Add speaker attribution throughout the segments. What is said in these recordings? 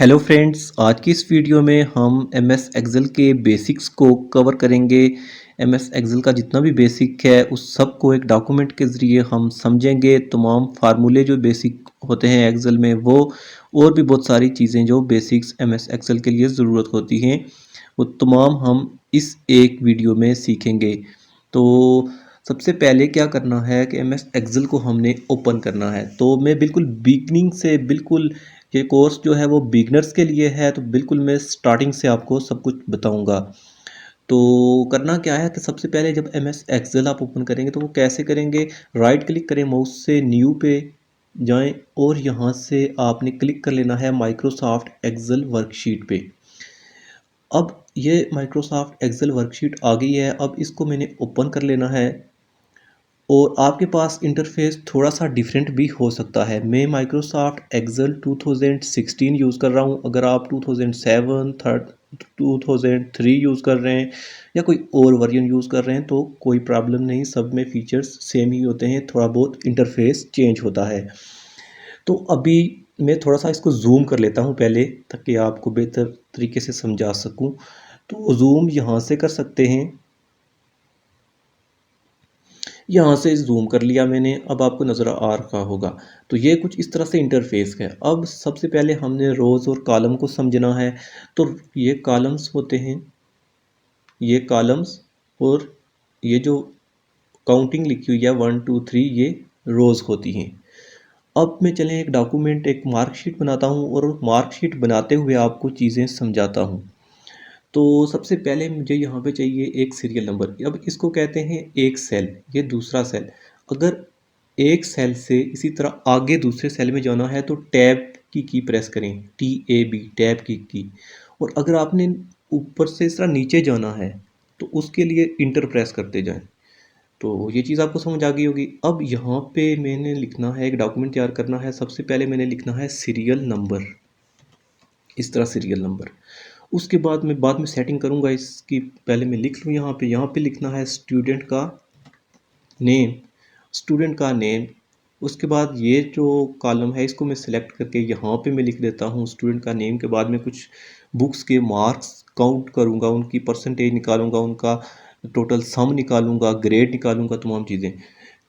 Speaker 1: Hello friends, आज की इस वीडियो में हम एम एस एक्सेल के बेसिक्स को कवर करेंगे। एम एस एक्सेल का जितना भी बेसिक है उस सब को एक डॉक्यूमेंट के ज़रिए हम समझेंगे। तमाम फार्मूले जो बेसिक होते हैं एक्सेल में वो और भी बहुत सारी चीज़ें जो बेसिक्स एम एस एक्सेल के लिए ज़रूरत होती हैं वो तमाम हम इस एक वीडियो में सीखेंगे। तो सबसे पहले क्या करना है कि एम एस एक्सेल को हमने ओपन करना है। तो मैं बिल्कुल बिगनिंग से बिल्कुल ये कोर्स जो है वो बिगनर्स के लिए है, तो बिल्कुल मैं स्टार्टिंग से आपको सब कुछ बताऊंगा। तो करना क्या है कि सबसे पहले जब एम एस एक्सेल आप ओपन करेंगे तो वो कैसे करेंगे, राइट क्लिक करें माउस से, न्यू पे जाएं और यहाँ से आपने क्लिक कर लेना है माइक्रोसॉफ्ट एक्सेल वर्कशीट पे। अब ये माइक्रोसॉफ्ट एक्सेल वर्कशीट आ गई है, अब इसको मैंने ओपन कर लेना है। और आपके पास इंटरफेस थोड़ा सा डिफरेंट भी हो सकता है। मैं माइक्रोसॉफ्ट एक्सेल 2016 यूज़ कर रहा हूँ। अगर आप 2003 यूज़ कर रहे हैं या कोई और वर्जन यूज़ कर रहे हैं तो कोई प्रॉब्लम नहीं, सब में फीचर्स सेम ही होते हैं, थोड़ा बहुत इंटरफेस चेंज होता है। तो अभी मैं थोड़ा सा इसको जूम कर लेता हूँ पहले, ताकि आपको बेहतर तरीके से समझा सकूँ। तो जूम यहाँ से कर सकते हैं, यहाँ से जूम कर लिया मैंने, अब आपको नज़र आ रहा होगा। तो ये कुछ इस तरह से इंटरफेस है। अब सबसे पहले हमने रोज़ और कॉलम को समझना है। तो ये कॉलम्स होते हैं, ये कॉलम्स, और ये जो काउंटिंग लिखी हुई है 1 2 3, ये रोज़ होती हैं। अब मैं चलें एक डॉक्यूमेंट, एक मार्कशीट बनाता हूँ और मार्कशीट बनाते हुए आपको चीज़ें समझाता हूँ। तो सबसे पहले मुझे यहाँ पे चाहिए एक सीरियल नंबर। अब इसको कहते हैं एक सेल, ये दूसरा सेल। अगर एक सेल से इसी तरह आगे दूसरे सेल में जाना है तो टैब की प्रेस करें, TAB, टैब की। और अगर आपने ऊपर से इस तरह नीचे जाना है तो उसके लिए इंटर प्रेस करते जाएं। तो ये चीज़ आपको समझ आ गई होगी। अब यहाँ पे मैंने लिखना है, एक डॉक्यूमेंट तैयार करना है। सबसे पहले मैंने लिखना है सीरियल नंबर, इस तरह सीरियल नंबर। उसके बाद मैं बाद में सेटिंग करूँगा इसकी, पहले मैं लिख लूँ यहाँ पे लिखना है स्टूडेंट का नेम, स्टूडेंट का नेम। उसके बाद ये जो कॉलम है इसको मैं सिलेक्ट करके यहाँ पे मैं लिख देता हूँ स्टूडेंट का नेम के बाद में कुछ बुक्स के मार्क्स काउंट करूँगा, उनकी परसेंटेज निकालूंगा, उनका टोटल सम निकालूंगा, ग्रेड निकालूंगा, तमाम चीज़ें।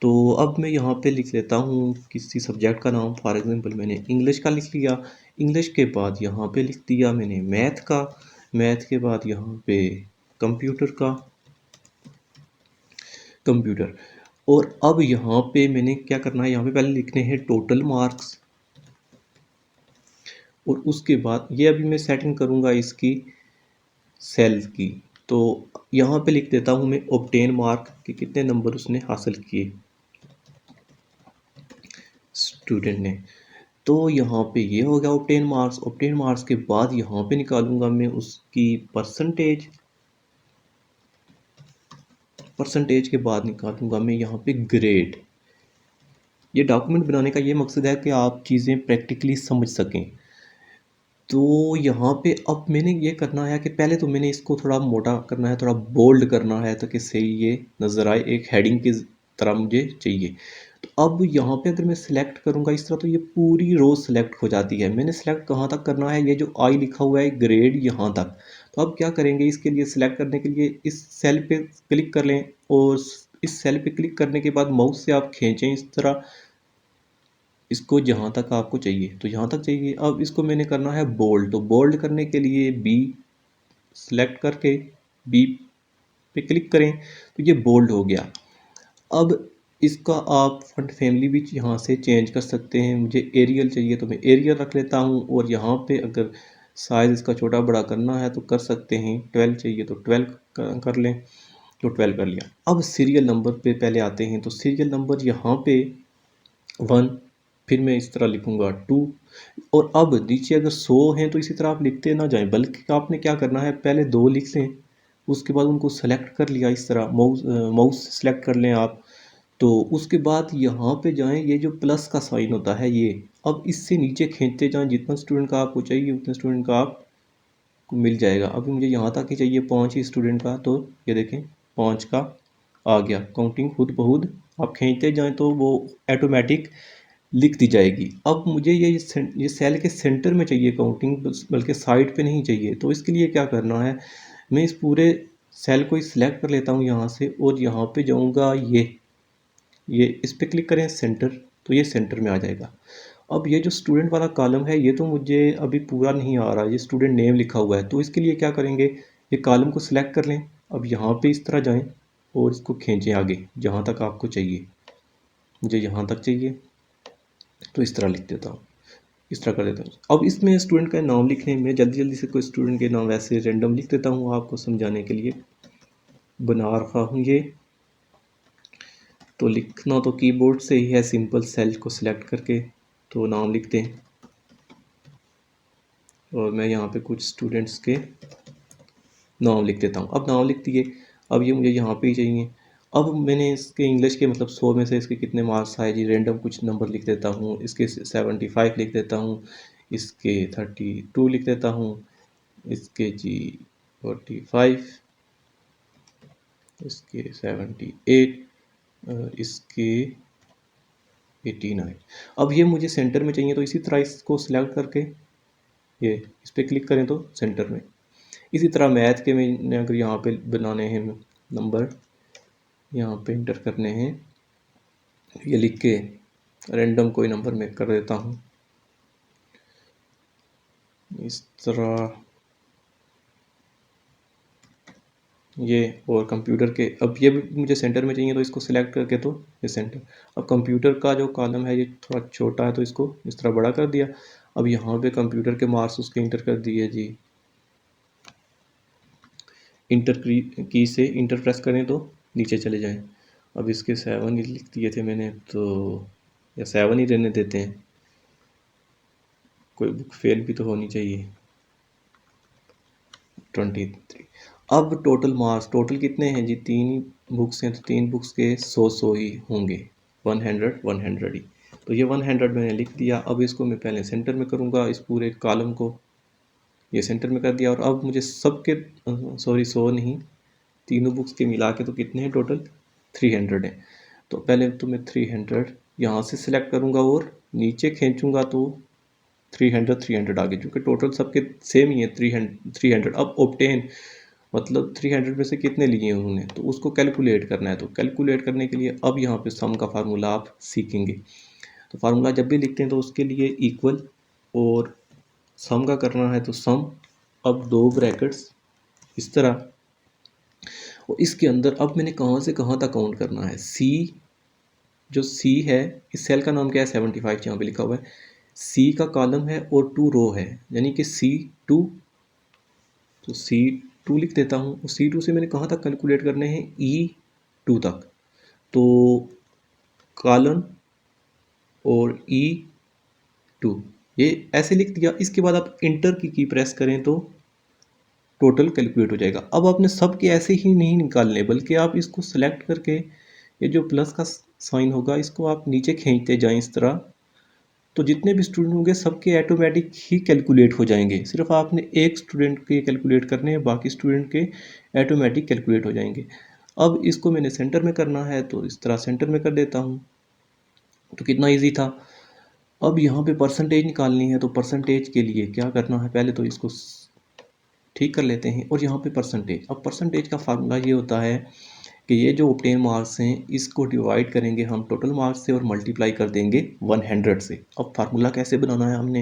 Speaker 1: तो अब मैं यहाँ पे लिख लेता हूँ किसी सब्जेक्ट का नाम, फॉर एग्जांपल मैंने इंग्लिश का लिख लिया। इंग्लिश के बाद यहाँ पे लिख दिया मैंने मैथ का, मैथ के बाद यहाँ पे कंप्यूटर का, कंप्यूटर। और अब यहाँ पे मैंने क्या करना है, यहाँ पे पहले लिखने हैं टोटल मार्क्स। और उसके बाद ये अभी मैं सेटिंग करूँगा इसकी सेल की। तो यहाँ पे लिख देता हूँ मैं ऑब्टेन मार्क कि कितने नंबर उसने हासिल किए स्टूडेंट ने। तो यहाँ पे ये हो गया ऑब्टेन मार्क्स। ऑब्टेन मार्क्स के बाद यहाँ पे निकालूंगा मैं उसकी परसेंटेज, परसेंटेज के बाद निकालूंगा मैं यहाँ पे ग्रेड। ये डॉक्यूमेंट बनाने का ये मकसद है कि आप चीज़ें प्रैक्टिकली समझ सकें। तो यहाँ पे अब मैंने ये करना है कि पहले तो मैंने इसको थोड़ा मोटा करना है, थोड़ा बोल्ड करना है ताकि सही ये नज़र आए, एक हेडिंग की तरह मुझे चाहिए। तो अब यहाँ पे अगर मैं सिलेक्ट करूँगा इस तरह तो ये पूरी रो सिलेक्ट हो जाती है। मैंने सिलेक्ट कहाँ तक करना है, ये जो आई लिखा हुआ है ग्रेड यहाँ तक। तो अब क्या करेंगे, इसके लिए सिलेक्ट करने के लिए इस सेल पे क्लिक कर लें और इस सेल पे क्लिक करने के बाद माउस से आप खींचें इस तरह इसको जहाँ तक आपको चाहिए, तो यहाँ तक चाहिए। अब इसको मैंने करना है बोल्ड। तो बोल्ड करने के लिए बी सेलेक्ट करके बी पे क्लिक करें तो ये बोल्ड हो गया। अब इसका आप फॉन्ट फैमिली भी यहाँ से चेंज कर सकते हैं। मुझे एरियल चाहिए तो मैं एरियल रख लेता हूँ, और यहाँ पे अगर साइज़ इसका छोटा बड़ा करना है तो कर सकते हैं। 12 चाहिए तो 12 कर लें, तो 12 कर लिया। अब सीरियल नंबर पे पहले आते हैं। तो सीरियल नंबर यहाँ पे 1, फिर मैं इस तरह लिखूँगा 2। और अब नीचे अगर 100 हैं तो इसी तरह आप लिखते ना जाएं, बल्कि आपने क्या करना है, पहले 2 लिख लें, उसके बाद उनको सेलेक्ट कर लिया इस तरह, माउस सेलेक्ट कर लें आप। तो उसके बाद यहाँ पे जाएं, ये जो प्लस का साइन होता है ये, अब इससे नीचे खींचते जाएं, जितना स्टूडेंट का आपको चाहिए उतने स्टूडेंट का आपको मिल जाएगा। अभी मुझे यहाँ तक ही चाहिए 5 ही स्टूडेंट का, तो ये देखें 5 का आ गया। काउंटिंग खुद ब खुद आप खींचते जाएँ तो वो ऑटोमेटिक लिख दी जाएगी। अब मुझे ये सेल के सेंटर में चाहिए काउंटिंग, बल्कि साइड पे नहीं चाहिए। तो इसके लिए क्या करना है, मैं इस पूरे सेल को ही सिलेक्ट कर लेता हूँ यहाँ से, और यहाँ पे जाऊँगा, ये इस पर क्लिक करें सेंटर, तो ये सेंटर में आ जाएगा। अब ये जो स्टूडेंट वाला कॉलम है, ये तो मुझे अभी पूरा नहीं आ रहा, ये स्टूडेंट नेम लिखा हुआ है। तो इसके लिए क्या करेंगे, ये कॉलम को सिलेक्ट कर लें। अब यहाँ पे इस तरह जाएं और इसको खींचें आगे जहाँ तक आपको चाहिए। मुझे यहाँ तक चाहिए, तो इस तरह लिख देता हूँ, इस तरह कर देता हूँ। अब इसमें स्टूडेंट का नाम लिखने में जल्दी जल्दी से कोई स्टूडेंट के नाम वैसे रैंडम लिख देता हूँ, आपको समझाने के लिए बना रखा हूँ ये। तो लिखना तो कीबोर्ड से ही है, सिंपल सेल को सिलेक्ट करके तो नाम लिखते हैं। और मैं यहाँ पे कुछ स्टूडेंट्स के नाम लिख देता हूँ। अब नाम लिख दिए, अब ये मुझे यहाँ पे ही चाहिए। अब मैंने इसके इंग्लिश के मतलब 100 में से इसके कितने मार्क्स आए जी, रैंडम कुछ नंबर लिख देता हूँ। इसके 75 लिख देता हूँ, इसके 32 लिख देता हूँ, इसके जी 45, इसके 78 और इसके 89। अब ये मुझे सेंटर में चाहिए, तो इसी तरह इसको सिलेक्ट करके ये इस पर क्लिक करें तो सेंटर में। इसी तरह मैथ के मैंने अगर यहाँ पे बनाने हैं नंबर, यहाँ पे इंटर करने हैं, ये लिख के रैंडम कोई नंबर मैं कर देता हूँ इस तरह ये। और कंप्यूटर के, अब ये भी मुझे सेंटर में चाहिए, तो इसको सिलेक्ट करके तो ये सेंटर। अब कंप्यूटर का जो कॉलम है ये थोड़ा छोटा है, तो इसको इस तरह बड़ा कर दिया। अब यहाँ पे कंप्यूटर के मार्क्स उसके इंटर कर दिए जी, इंटर की से इंटर प्रेस करें तो नीचे चले जाएं। अब इसके 7 ही लिख दिए थे मैंने, तो या 7 ही रहने देते हैं, कोई बुक फेल भी तो होनी चाहिए। 23। अब टोटल मार्क्स, टोटल कितने हैं जी, 3 बुक्स हैं, तो 3 बुक्स के 100 ही होंगे, 100 ही। तो ये 100 मैंने लिख दिया। अब इसको मैं पहले सेंटर में करूँगा, इस पूरे कॉलम को ये सेंटर में कर दिया। और अब मुझे सबके सॉरी 100 नहीं, तीनों बुक्स के मिला के तो कितने हैं टोटल, 300 हैं। तो पहले तो मैं 300 यहाँ से सिलेक्ट करूँगा और नीचे खींचूँगा तो 300 आ गए, क्योंकि टोटल सबके सेम ही है 300। अब ऑब्टेन मतलब 300 में से कितने लिए हैं उन्होंने, तो उसको कैलकुलेट करना है। तो कैलकुलेट करने के लिए अब यहाँ पे सम का फार्मूला आप सीखेंगे। तो फार्मूला जब भी लिखते हैं तो उसके लिए इक्वल और सम का करना है, तो सम, अब 2 ब्रैकेट्स इस तरह। और इसके अंदर अब मैंने कहाँ से कहाँ तक काउंट करना है, सी, जो सी है, इस सेल का नाम क्या है, 75 यहाँ पे लिखा हुआ है। सी का कॉलम है और 2 रो है, यानी कि C2, तो C2 लिख देता हूँ। और C2 से मैंने कहाँ तक कैलकुलेट करने हैं, E2 तक। तो कॉलन और E2 ये ऐसे लिख दिया। इसके बाद आप इंटर की प्रेस करें तो टोटल कैलकुलेट हो जाएगा। अब आपने सब के ऐसे ही नहीं निकालने, बल्कि आप इसको सेलेक्ट करके ये जो प्लस का साइन होगा इसको आप नीचे खींचते जाएं इस तरह, तो जितने भी स्टूडेंट होंगे सबके ऑटोमेटिक ही कैलकुलेट हो जाएंगे। सिर्फ आपने एक स्टूडेंट के कैलकुलेट करने हैं, बाकी स्टूडेंट के ऑटोमेटिक कैलकुलेट हो जाएंगे। अब इसको मैंने सेंटर में करना है, तो इस तरह सेंटर में कर देता हूँ। तो कितना इजी था। अब यहाँ पे परसेंटेज निकालनी है, तो परसेंटेज के लिए क्या करना है, पहले तो इसको ठीक कर लेते हैं। और यहाँ पे परसेंटेज, अब परसेंटेज का फार्मूला ये होता है कि ये जो ऑब्टेन मार्क्स हैं इसको डिवाइड करेंगे हम टोटल मार्क्स से और मल्टीप्लाई कर देंगे 100 से। अब फार्मूला कैसे बनाना है हमने,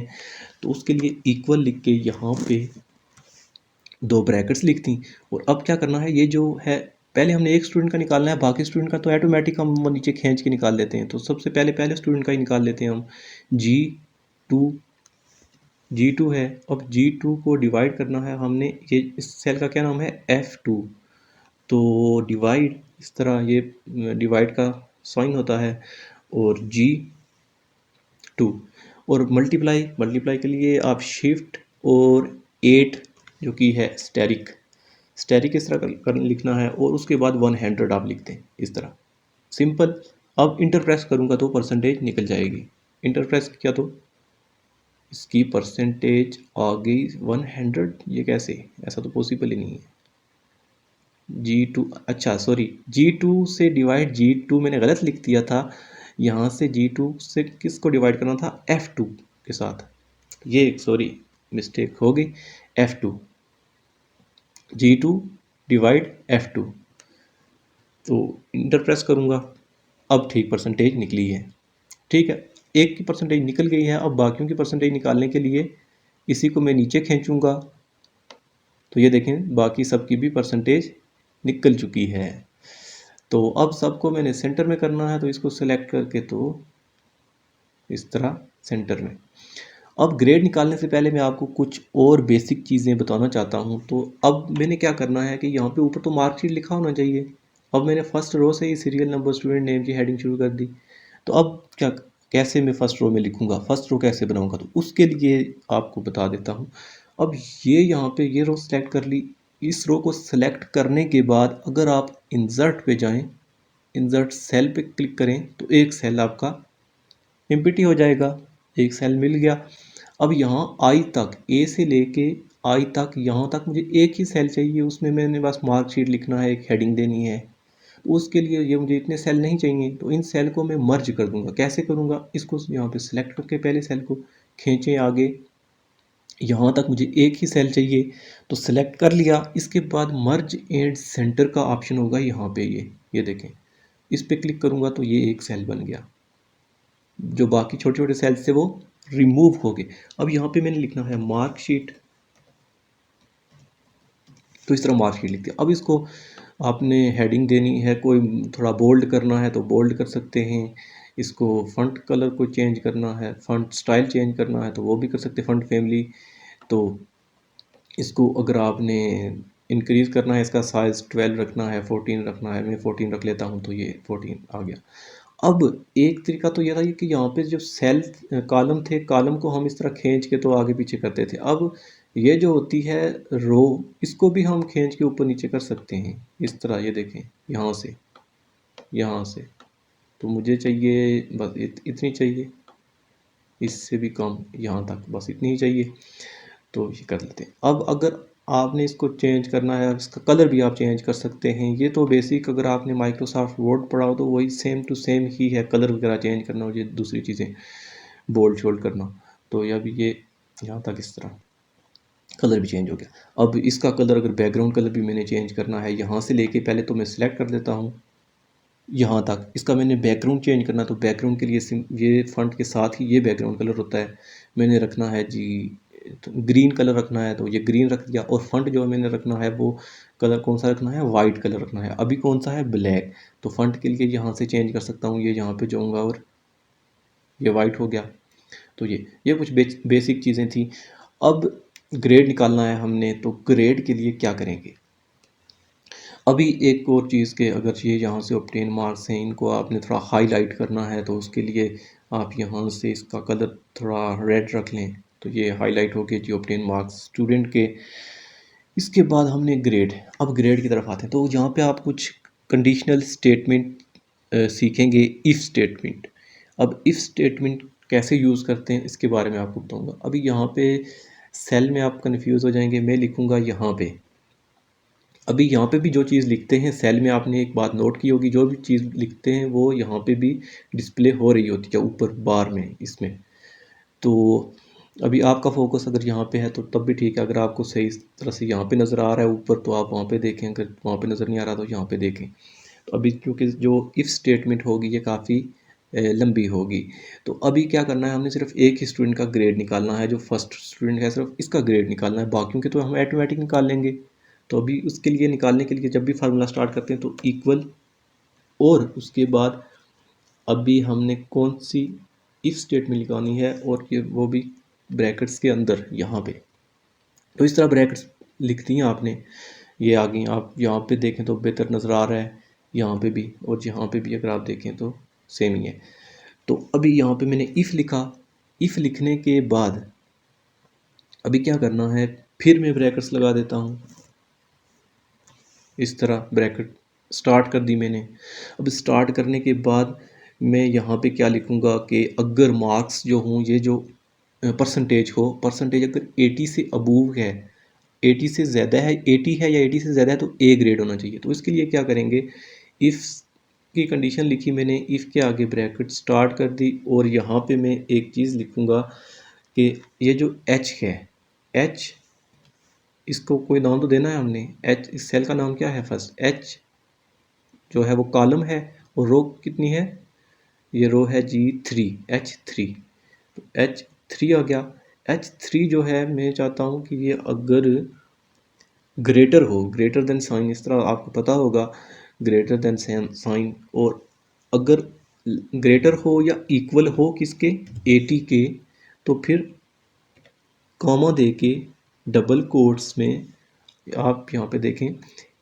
Speaker 1: तो उसके लिए इक्वल लिख के यहाँ पे 2 ब्रैकेट्स लिख दी। और अब क्या करना है, ये जो है पहले हमने एक स्टूडेंट का निकालना है, बाकी स्टूडेंट का तो ऑटोमेटिक हम वो नीचे खींच के निकाल लेते हैं। तो सबसे पहले स्टूडेंट का ही निकाल लेते हैं हम, G2 है। अब G2 को डिवाइड करना है हमने, ये इस सेल का क्या नाम है, F2। तो डिवाइड इस तरह ये डिवाइड का साइन होता है, और G2। और मल्टीप्लाई के लिए आप शिफ्ट और 8 जो कि है स्टैरिक इस तरह कर लिखना है, और उसके बाद 100 आप लिखते हैं इस तरह, सिंपल। अब इंटर प्रेस करूँगा तो परसेंटेज निकल जाएगी। इंटर प्रेस किया तो इसकी परसेंटेज आ गई 100। ये कैसे, ऐसा तो पॉसिबल ही नहीं है। G2, अच्छा सॉरी, G2 से डिवाइड G2 मैंने गलत लिख दिया था, यहाँ से G2 से किसको डिवाइड करना था, F2 के साथ। ये सॉरी मिस्टेक हो गई, F2, G2 डिवाइड F2, तो इंटर प्रेस करूँगा। अब ठीक परसेंटेज निकली है। ठीक है, एक की परसेंटेज निकल गई है। अब बाकियों की परसेंटेज निकालने के लिए इसी को मैं नीचे खींचूंगा, तो ये देखें बाकी सबकी भी परसेंटेज निकल चुकी है। तो अब सबको मैंने सेंटर में करना है, तो इसको सेलेक्ट करके तो इस तरह सेंटर में। अब ग्रेड निकालने से पहले मैं आपको कुछ और बेसिक चीज़ें बताना चाहता हूँ। तो अब मैंने क्या करना है कि यहाँ पे ऊपर तो मार्कशीट लिखा होना चाहिए। अब मैंने फर्स्ट रो से ही सीरियल नंबर स्टूडेंट नेम की हेडिंग शुरू कर दी। तो अब क्या, कैसे मैं फर्स्ट रो में लिखूँगा, फर्स्ट रो कैसे बनाऊँगा, तो उसके लिए आपको बता देता हूँ। अब ये यहाँ पे ये रो सेलेक्ट कर ली। इस रो को सेलेक्ट करने के बाद अगर आप इंसर्ट पे जाएं, इंसर्ट सेल पे क्लिक करें, तो एक सेल आपका एम्प्टी हो जाएगा, एक सेल मिल गया। अब यहाँ आई तक, ए से लेके आई तक, यहाँ तक मुझे एक ही सेल चाहिए, उसमें मैंने बस मार्कशीट लिखना है, एक हेडिंग देनी है। उसके लिए ये मुझे इतने सेल नहीं चाहिए, तो इन सेल को मैं मर्ज कर दूंगा। कैसे करूँगा, इसको यहाँ पे सिलेक्ट करके पहले सेल को खींचें आगे, यहाँ तक मुझे एक ही सेल चाहिए, तो सिलेक्ट कर लिया। इसके बाद मर्ज एंड सेंटर का ऑप्शन होगा यहाँ पे, ये देखें, इस पर क्लिक करूँगा तो ये एक सेल बन गया। जो बाकी छोटे छोटे सेल्स थे वो रिमूव हो गए। अब यहाँ पे मैंने लिखना है मार्कशीट, तो इस तरह मार्कशीट लिख दिया। अब इसको आपने हेडिंग देनी है, कोई थोड़ा बोल्ड करना है तो बोल्ड कर सकते हैं, इसको फंट कलर को चेंज करना है, फंट स्टाइल चेंज करना है तो वो भी कर सकते हैं, फंट फैमिली। तो इसको अगर आपने इंक्रीज़ करना है, इसका साइज़ 12 रखना है, 14 रखना है, मैं 14 रख लेता हूँ, तो ये 14 आ गया। अब एक तरीका तो यह था कि यहाँ पे जो सेल कॉलम थे, कॉलम को हम इस तरह खींच के तो आगे पीछे करते थे। अब ये जो होती है रो, इसको भी हम खींच के ऊपर नीचे कर सकते हैं इस तरह। ये देखें, यहाँ से यहाँ से, तो मुझे चाहिए बस इतनी चाहिए, इससे भी कम, यहाँ तक बस इतनी ही चाहिए, तो ये कर लेते हैं। अब अगर आपने इसको चेंज करना है, इसका कलर भी आप चेंज कर सकते हैं। ये तो बेसिक, अगर आपने माइक्रोसॉफ्ट वर्ड पढ़ा हो तो वही सेम टू सेम ही है, कलर वगैरह चेंज करना हो, ये दूसरी चीज़ें बोल्ड शोल्ड करना। तो या भी ये यहाँ तक इस तरह कलर भी चेंज हो गया। अब इसका कलर, अगर बैकग्राउंड कलर भी मैंने चेंज करना है, यहाँ से लेके पहले तो मैं सिलेक्ट कर देता हूँ यहाँ तक। इसका मैंने बैकग्राउंड चेंज करना, तो बैकग्राउंड के लिए ये फंट के साथ ही ये बैकग्राउंड कलर होता है, मैंने रखना है जी, तो ग्रीन कलर रखना है तो ये ग्रीन रख दिया। और फंट जो मैंने रखना है वो कलर कौन सा रखना है, वाइट कलर रखना है। अभी कौन सा है, ब्लैक, तो फंट के लिए यहाँ से चेंज कर सकता हूँ, ये यहाँ पे जाऊँगा और ये वाइट हो गया। तो ये कुछ बेसिक चीज़ें थी। अब ग्रेड निकालना है हमने, तो ग्रेड के लिए क्या करेंगे, अभी एक और चीज़ के, अगर ये यहाँ से ऑब्टेन मार्क्स हैं, इनको आपने थोड़ा हाईलाइट करना है, तो उसके लिए आप यहाँ से इसका कलर थोड़ा रेड रख लें, तो ये हाईलाइट हो गए जी ऑब्टेन मार्क्स स्टूडेंट के। इसके बाद हमने ग्रेड, अब ग्रेड की तरफ आते हैं। तो यहाँ पे आप कुछ कंडीशनल स्टेटमेंट सीखेंगे, इफ़ स्टेटमेंट। अब इफ़ स्टेटमेंट कैसे यूज़ करते हैं इसके बारे में आपको बताऊँगा। अभी यहाँ पे सेल में आप कन्फ्यूज़ हो जाएंगे, मैं लिखूँगा यहाँ पे। अभी यहाँ पे भी जो चीज़ लिखते हैं सेल में, आपने एक बात नोट की होगी, जो भी चीज़ लिखते हैं वो यहाँ पे भी डिस्प्ले हो रही होती है ऊपर बार में इसमें। तो अभी आपका फोकस अगर यहाँ पे है तो तब भी ठीक है, अगर आपको सही तरह से यहाँ पे नज़र आ रहा है ऊपर तो आप वहाँ पे देखें, अगर वहाँ पे नज़र नहीं आ रहा तो यहाँ पे देखें। तो अभी क्योंकि जो इफ़ स्टेटमेंट होगी ये काफ़ी लंबी होगी, तो अभी क्या करना है, हमने सिर्फ एक ही स्टूडेंट का ग्रेड निकालना है, जो फर्स्ट स्टूडेंट है सिर्फ इसका ग्रेड निकालना है, बाकियों के तो हम ऑटोमेटिक निकाल लेंगे। तो अभी उसके लिए निकालने के लिए जब भी फार्मूला स्टार्ट करते हैं तो इक्वल, और उसके बाद अभी हमने कौन सी इफ स्टेटमेंट निकालनी है, और ये वो भी ब्रैकेट्स के अंदर यहाँ पे। तो इस तरह ब्रैकेट्स लिख दी हैं आपने, ये आ गई। आप यहाँ पे देखें तो बेहतर नज़र आ रहा है, यहाँ पे भी और यहाँ पे भी अगर आप देखें तो सेम ही है। तो अभी यहाँ पे मैंने इफ़ लिखा, इफ़ लिखने के बाद अभी क्या करना है, फिर मैं ब्रैकेट्स लगा देता हूँ, इस तरह ब्रैकेट स्टार्ट कर दी मैंने। अब स्टार्ट करने के बाद मैं यहाँ पे क्या लिखूँगा कि अगर मार्क्स जो हों, ये जो परसेंटेज हो, परसेंटेज अगर 80 से अबूव है, 80 से ज़्यादा है, 80 है या 80 से ज़्यादा है, तो ए ग्रेड होना चाहिए। तो इसके लिए क्या करेंगे, इफ़ की कंडीशन लिखी मैंने, इफ़ के आगे ब्रैकेट स्टार्ट कर दी और यहाँ पे मैं एक चीज़ लिखूँगा कि ये जो एच है, एच इसको कोई नाम तो देना है हमने। एच इस सेल का नाम क्या है? फर्स्ट एच जो है वो कॉलम है और रो कितनी है? ये रो है जी 3, H3। तो H3 आ गया। H3 जो है मैं चाहता हूँ कि ये अगर ग्रेटर हो, ग्रेटर देन साइन, इस तरह आपको पता होगा ग्रेटर देन साइन, और अगर ग्रेटर हो या इक्वल हो किसके? 80 के, तो फिर कॉमा दे के डबल कोट्स में आप यहाँ पे देखें,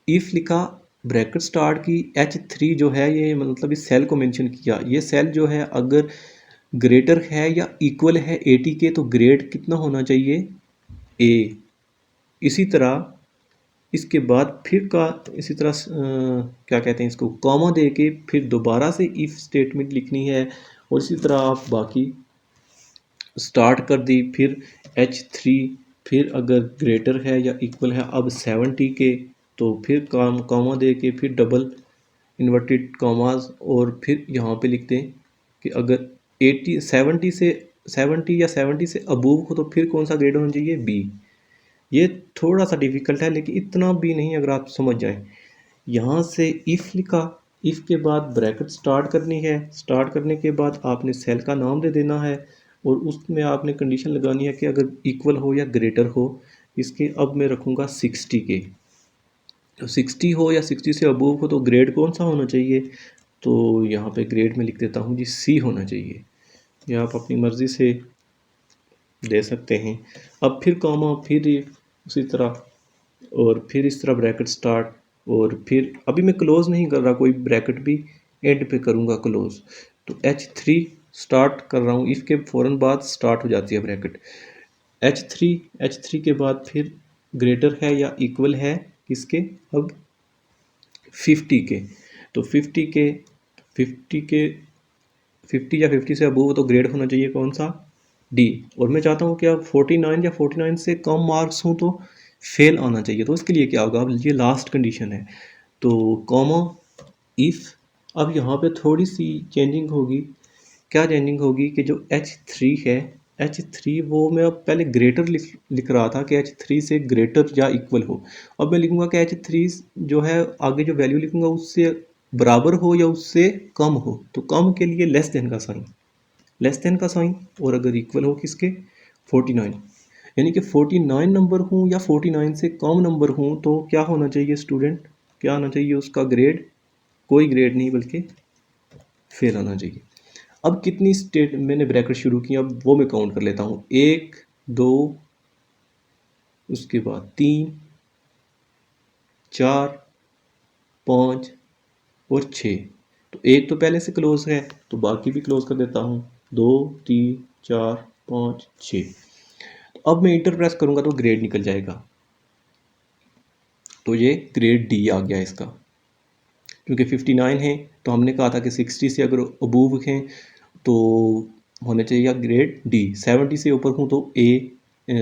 Speaker 1: इफ़ लिखा, ब्रैकेट स्टार्ट की, H3 जो है ये मतलब इस सेल को मेंशन किया, ये सेल जो है अगर ग्रेटर है या इक्वल है 80 के तो ग्रेड कितना होना चाहिए? ए। इसी तरह इसके बाद फिर का इसी तरह क्या कहते हैं इसको, कॉमा दे के फिर दोबारा से इफ़ स्टेटमेंट लिखनी है, और इसी तरह आप बाकी स्टार्ट कर दी। फिर H3 फिर अगर ग्रेटर है या इक्वल है अब 70 के, तो फिर कॉमा दे के फिर डबल इन्वर्टेड कॉमास, और फिर यहाँ पे लिखते हैं कि अगर 80 70 से 70 या 70 से अबूव हो तो फिर कौन सा ग्रेड होना चाहिए? बी। ये थोड़ा सा डिफ़िकल्ट है लेकिन इतना भी नहीं, अगर आप समझ जाएं। यहाँ से इफ़ लिखा, इफ़ के बाद ब्रैकेट स्टार्ट करनी है, स्टार्ट करने के बाद आपने सेल का नाम दे देना है, और उसमें आपने कंडीशन लगानी है कि अगर इक्वल हो या ग्रेटर हो इसके। अब मैं रखूँगा 60 के, तो 60 हो या 60 से अबूव हो तो ग्रेड कौन सा होना चाहिए? तो यहाँ पे ग्रेड में लिख देता हूँ जी सी होना चाहिए। ये आप अपनी मर्ज़ी से दे सकते हैं। अब फिर कॉमा, फिर उसी तरह, और फिर इस तरह ब्रैकेट स्टार्ट, और फिर अभी मैं क्लोज़ नहीं कर रहा कोई ब्रैकेट भी, एंड पे करूँगा क्लोज़। तो H3 स्टार्ट कर रहा हूँ, इफ़ के फ़ौरन बाद स्टार्ट हो जाती है ब्रैकेट। H3 के बाद फिर ग्रेटर है या इक्वल है किसके? अब 50 के, तो 50 या 50 से अबूव तो ग्रेड होना चाहिए कौन सा? डी। और मैं चाहता हूँ कि अब 49 या 49 से कम मार्क्स हों तो फेल आना चाहिए। तो इसके लिए क्या होगा? अब ये लास्ट कंडीशन है, तो कॉमा इफ़। अब यहाँ पे थोड़ी सी चेंजिंग होगी। क्या चेंजिंग होगी कि जो H3 है, H3 वो मैं अब पहले ग्रेटर लिख रहा था कि H3 से ग्रेटर या इक्वल हो। अब मैं लिखूँगा कि H3 जो है आगे जो वैल्यू लिखूँगा उससे बराबर हो या उससे कम हो, तो कम के लिए लेस देन का साइन, लेस देन का साइन, और अगर इक्वल हो किसके? 49। यानी कि 49 नंबर हूँ या 49 से कम नंबर हूँ तो क्या होना चाहिए स्टूडेंट? क्या आना चाहिए उसका ग्रेड? कोई ग्रेड नहीं बल्कि फेल आना चाहिए। अब कितनी स्टेट मैंने ब्रैकेट शुरू की, अब वो मैं काउंट कर लेता हूँ। 1 2, उसके बाद 3 4 5 और 6। तो एक तो पहले से क्लोज है तो बाकी भी क्लोज कर देता हूँ। 2 3 4 5 6। तो अब मैं इंटर प्रेस करूँगा तो ग्रेड निकल जाएगा, तो ये ग्रेड डी आ गया इसका। क्योंकि 59 है तो हमने कहा था कि 60 से अगर अबूव हैं तो होना चाहिए ग्रेड डी। 70 से ऊपर हूँ तो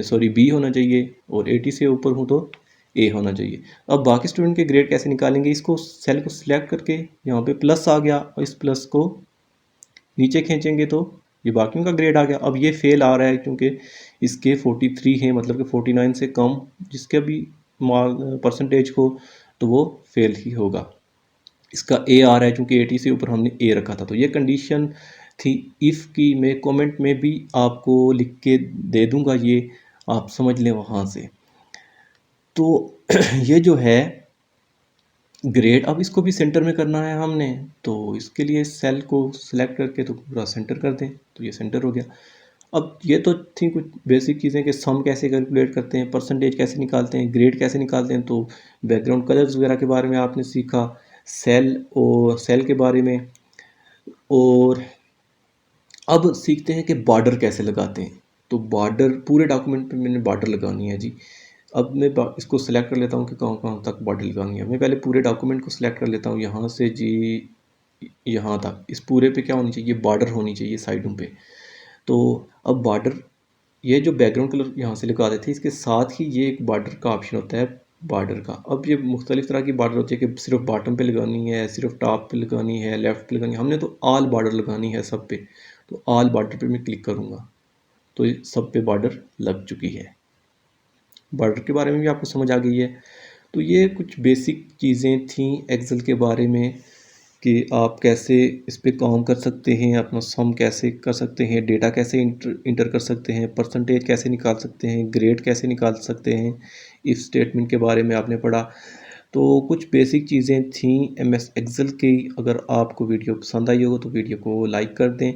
Speaker 1: सॉरी बी होना चाहिए, और 80 से ऊपर हूँ तो ए होना चाहिए। अब बाकी स्टूडेंट के ग्रेड कैसे निकालेंगे? इसको सेल को सिलेक्ट करके यहाँ पे प्लस आ गया, और इस प्लस को नीचे खींचेंगे तो ये बाकियों का ग्रेड आ गया। अब ये फेल आ रहा है क्योंकि इसके 43 हैं, मतलब कि 49 से कम जिसके भी परसेंटेज हो तो वो फेल ही होगा। इसका ए आ रहा है क्योंकि 80 से ऊपर हमने ए रखा था। तो ये कंडीशन थी इफ़ की। मैं कमेंट में भी आपको लिख के दे दूंगा, ये आप समझ लें वहाँ से। तो ये जो है ग्रेड, अब इसको भी सेंटर में करना है हमने, तो इसके लिए सेल को सिलेक्ट करके तो पूरा सेंटर कर दें, तो ये सेंटर हो गया। अब ये तो थी कुछ बेसिक चीज़ें कि सम कैसे कैलकुलेट करते हैं, परसेंटेज कैसे निकालते हैं, ग्रेड कैसे निकालते हैं, तो बैकग्राउंड कलर्स वगैरह के बारे में आपने सीखा, सेल और सेल के बारे में। और अब सीखते हैं कि बॉर्डर कैसे लगाते हैं। तो बॉर्डर पूरे डॉक्यूमेंट पे मैंने बॉर्डर लगानी है जी। अब मैं इसको सेलेक्ट कर लेता हूँ कि कहाँ कहाँ तक बॉर्डर लगानी है। मैं पहले पूरे डॉक्यूमेंट को सिलेक्ट कर लेता हूँ, यहाँ से जी यहाँ तक। इस पूरे पे क्या होनी चाहिए? बॉर्डर होनी चाहिए साइडों पे। तो अब बॉर्डर, ये जो बैकग्राउंड कलर यहाँ से लगा देते हैं इसके साथ ही ये एक बॉर्डर का ऑप्शन होता है बॉर्डर का। अब ये मुख्तलिफ़ तरह की बॉर्डर होती है कि सिर्फ बॉटम पे लगानी है, सिर्फ टॉप पे लगानी है, लेफ़्ट पे लगानी है। हमने तो ऑल बॉर्डर लगानी है सब पे, तो ऑल बॉर्डर पे मैं क्लिक करूँगा तो ये सब पे बॉर्डर लग चुकी है। बॉर्डर के बारे में भी आपको समझ आ गई है। तो ये कुछ बेसिक चीज़ें थी एक्सेल के बारे में कि आप कैसे इस पे काम कर सकते हैं, अपना सम कैसे कर सकते हैं, डेटा कैसे इंटर कर सकते हैं, परसेंटेज कैसे निकाल सकते हैं, ग्रेड कैसे निकाल सकते हैं, इफ स्टेटमेंट के बारे में आपने पढ़ा। तो कुछ बेसिक चीज़ें थी एमएस एक्सेल की। अगर आपको वीडियो पसंद आई हो तो वीडियो को लाइक कर दें।